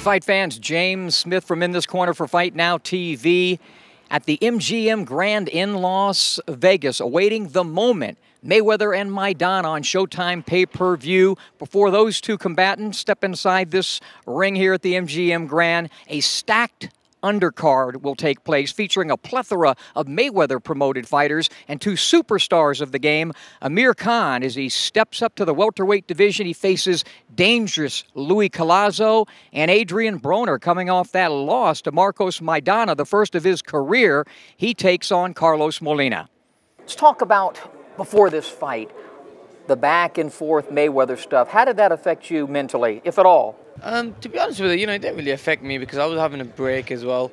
fight fans, James Smith from In This Corner for Fight Now TV at the MGM Grand in Las Vegas, awaiting the moment. Mayweather and Maidana on Showtime pay-per-view. Before those two combatants step inside this ring here at the MGM Grand, a stacked undercard will take place featuring a plethora of Mayweather-promoted fighters and two superstars of the game. Amir Khan, as he steps up to the welterweight division, he faces dangerous Louis Collazo, and Adrien Broner, coming off that loss to Marcos Maidana, the first of his career, he takes on Carlos Molina. Let's talk about, before this fight, the back and forth Mayweather stuff. How did that affect you mentally, if at all? To be honest with you, it didn't really affect me because I was having a break as well.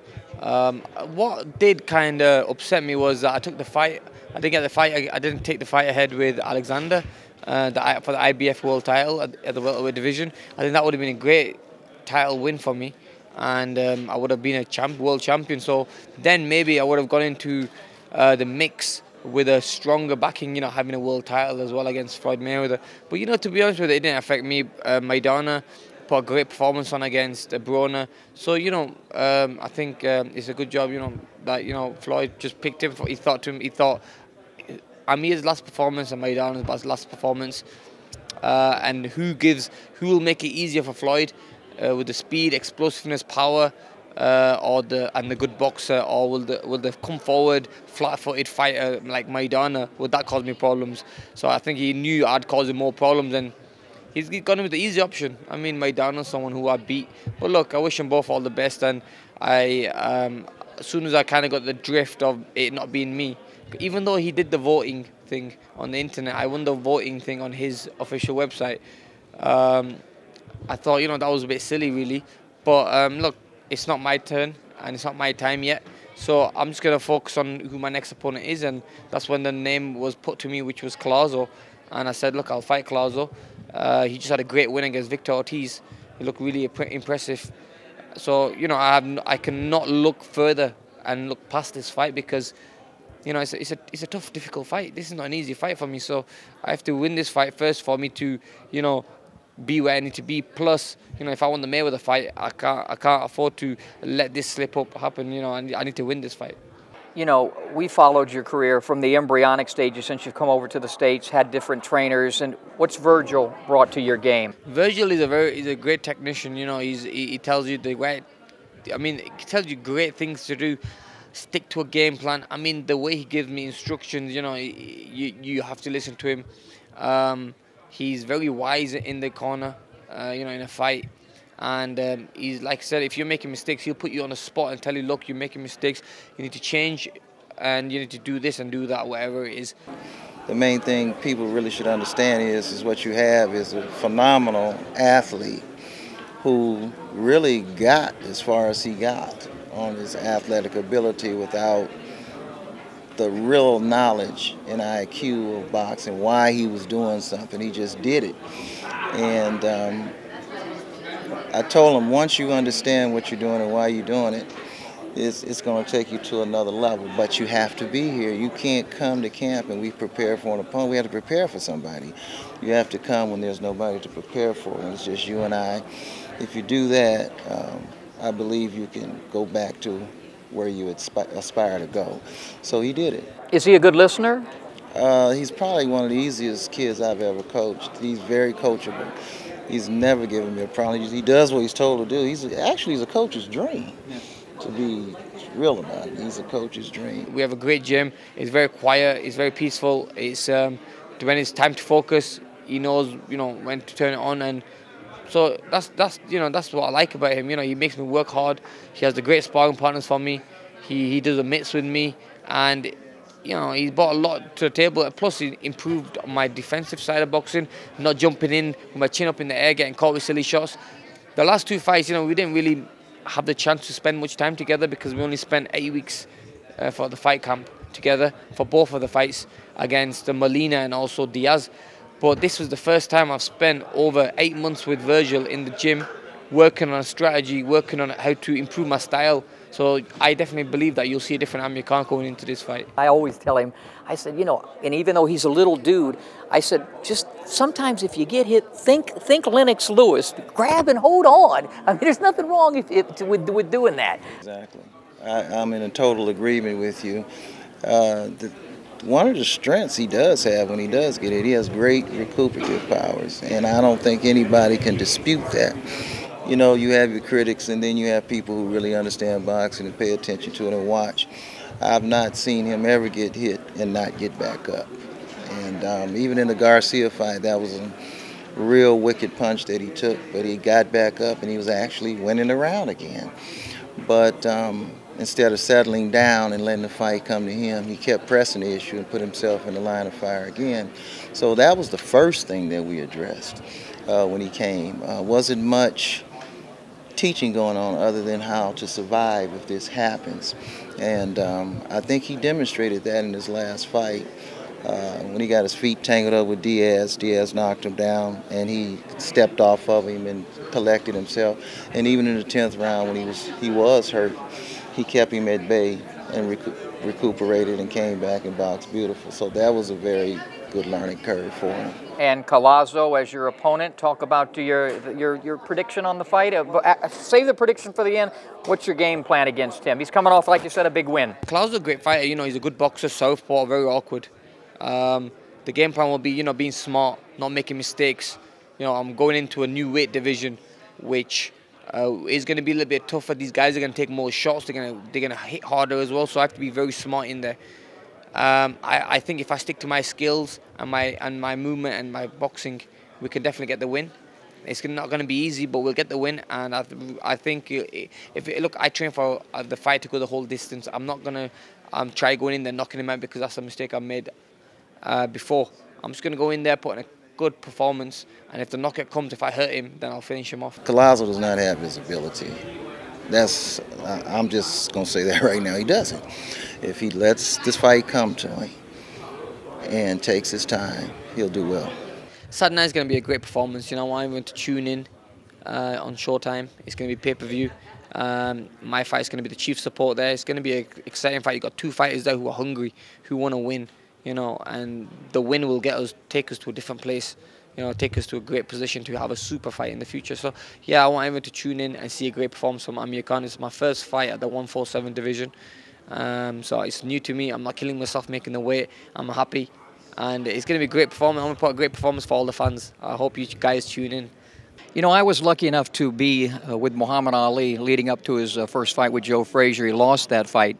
What did kind of upset me was that I took the fight. I didn't get the fight. I didn't take the fight ahead with Alexander for the IBF World Title at the welterweight division. I think that would have been a great title win for me, and I would have been a world champion. So then maybe I would have gone into the mix with a stronger backing, having a world title as well against Floyd Mayweather. But to be honest with you, it didn't affect me. Maidana put a great performance on against Broner. So, I think it's a good job, that, Floyd just picked him. He thought Amir's last performance and Maidana's last performance. And who will make it easier for Floyd with the speed, explosiveness, power, and the good boxer, or will the come forward, flat-footed fighter like Maidana? Would that cause me problems? So I think he knew I'd cause him more problems, and he's gone with the easy option. I mean, Maidana's someone who I beat. But look, I wish them both all the best, and as soon as I kind of got the drift of it not being me, even though he did the voting thing on the internet, I won the voting thing on his official website. I thought, that was a bit silly, really. But look, it's not my turn, and it's not my time yet. So I'm just going to focus on who my next opponent is, and that's when the name was put to me, which was Collazo. And I said, look, I'll fight Collazo. He just had a great win against Victor Ortiz. He looked really impressive. So, I cannot look further and look past this fight because, it's a tough, difficult fight. This is not an easy fight for me. So I have to win this fight first for me to, be where I need to be. Plus, if I want the Mayweather fight, I can't afford to let this slip up happen. I need to win this fight. We followed your career from the embryonic stages since you've come over to the States, had different trainers, and what's Virgil brought to your game? Virgil is a great technician. He tells you he tells you great things to do. Stick to a game plan. I mean, the way he gives me instructions, you have to listen to him. He's very wise in the corner, in a fight. And he's, like I said, if you're making mistakes, he'll put you on the spot and tell you, look, you're making mistakes, you need to change, and you need to do this and do that, whatever it is. The main thing people really should understand is what you have is a phenomenal athlete who really got as far as he got on his athletic ability without the real knowledge and IQ of boxing, why he was doing something. He just did it. And I told him, once you understand what you're doing and why you're doing it, it's going to take you to another level. But you have to be here. You can't come to camp and we prepare for an opponent. We have to prepare for somebody. You have to come when there's nobody to prepare for, and it's just you and I. If you do that, I believe you can go back to where you aspire to go. So he did it. Is he a good listener? He's probably one of the easiest kids I've ever coached. He's very coachable. He's never given me a problem. He does what he's told to do. He's a coach's dream, to be real about it. He's a coach's dream. We have a great gym. It's very quiet. It's very peaceful. It's when it's time to focus, he knows when to turn it on, and so that's what I like about him. He makes me work hard. He has the great sparring partners for me. He does the mitts with me, and he's brought a lot to the table. Plus, he improved on my defensive side of boxing, not jumping in with my chin up in the air, getting caught with silly shots. The last two fights, we didn't really have the chance to spend much time together because we only spent 8 weeks for the fight camp together for both of the fights against Molina and also Diaz. But this was the first time I've spent over 8 months with Virgil in the gym, working on a strategy, working on how to improve my style. So I definitely believe that you'll see a different Amir Khan going into this fight. I always tell him, I said, you know, and even though he's a little dude, I said, just sometimes if you get hit, think Lennox Lewis, grab and hold on. I mean, there's nothing wrong with doing that. Exactly. I'm in a total agreement with you. One of the strengths he does have when he does get hit, he has great recuperative powers, and I don't think anybody can dispute that. You know, you have your critics, and then you have people who really understand boxing and pay attention to it and watch. I've not seen him ever get hit and not get back up. And even in the Garcia fight, that was a real wicked punch that he took, but he got back up and he was actually winning the round again. But instead of settling down and letting the fight come to him, he kept pressing the issue and put himself in the line of fire again. So that was the first thing that we addressed when he came. Wasn't much teaching going on other than how to survive if this happens. And I think he demonstrated that in his last fight. When he got his feet tangled up with Diaz, Diaz knocked him down, and he stepped off of him and collected himself. And even in the 10th round, when he was hurt, he kept him at bay and recuperated and came back and boxed beautiful. So that was a very good learning curve for him. And Collazo as your opponent, talk about your prediction on the fight. Save the prediction for the end. What's your game plan against him? He's coming off, like you said, a big win. Collazo's a great fighter. You know, he's a good boxer, southpaw, very awkward. The game plan will be, you know, being smart, not making mistakes. You know, I'm going into a new weight division, which is going to be a little bit tougher. These guys are going to take more shots. They're going to hit harder as well. So I have to be very smart in there. I think if I stick to my skills and my movement and my boxing, we can definitely get the win. It's not going to be easy, but we'll get the win. And I think look, I train for the fight to go the whole distance. I'm not going to try going in there knocking him out because that's a mistake I made before. I'm just going to go in there, put in a good performance, and if the knockout comes, if I hurt him, then I'll finish him off. Collazo does not have visibility. I'm just going to say that right now. He doesn't. If he lets this fight come to him and takes his time, he'll do well. Saturday night is going to be a great performance. You know, I want everyone to tune in on Showtime. It's going to be pay-per-view. My fight is going to be the chief support there. It's going to be an exciting fight. You've got two fighters there who are hungry, who want to win. You know, and the win will take us to a different place. You know, take us to a great position to have a super fight in the future. So, yeah, I want everyone to tune in and see a great performance from Amir Khan. It's my first fight at the 147 division. So it's new to me. I'm not killing myself making the weight. I'm happy. And it's going to be a great performance. I'm going to put a great performance for all the fans. I hope you guys tune in. You know, I was lucky enough to be with Muhammad Ali leading up to his first fight with Joe Frazier. He lost that fight.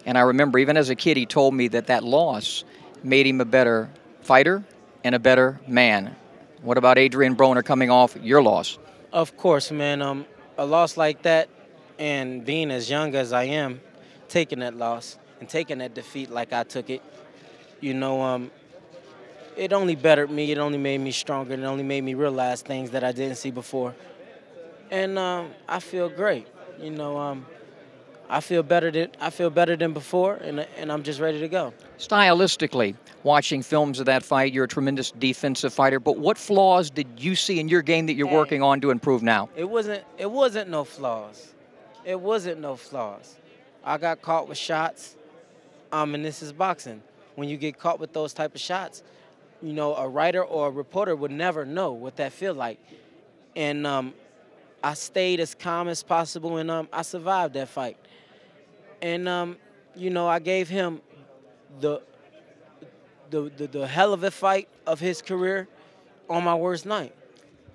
And I remember even as a kid, he told me that loss made him a better fighter and a better man. What about Adrien Broner coming off your loss? Of course, man. A loss like that, and being as young as I am, taking that loss and taking that defeat like I took it, you know, it only bettered me. It only made me stronger. It only made me realize things that I didn't see before. And I feel great. You know, I feel better than before, and I'm just ready to go. Stylistically, watching films of that fight, you're a tremendous defensive fighter. But what flaws did you see in your game that you're working on to improve now? It wasn't no flaws. It wasn't no flaws. I got caught with shots. And this is boxing. When you get caught with those type of shots, you know, a writer or a reporter would never know what that feel like. And I stayed as calm as possible, and I survived that fight. And you know, I gave him the hell of a fight of his career on my worst night.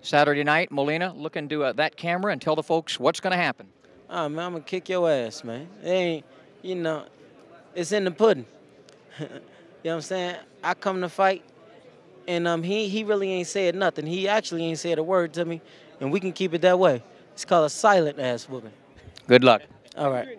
Saturday night, Molina, look into that camera and tell the folks what's going to happen. Oh, man, I'm going to kick your ass, man. It ain't, you know, it's in the pudding. You know what I'm saying? I come to fight, and he really ain't said nothing. He actually ain't said a word to me, and we can keep it that way. It's called a silent ass whooping. Good luck. All right.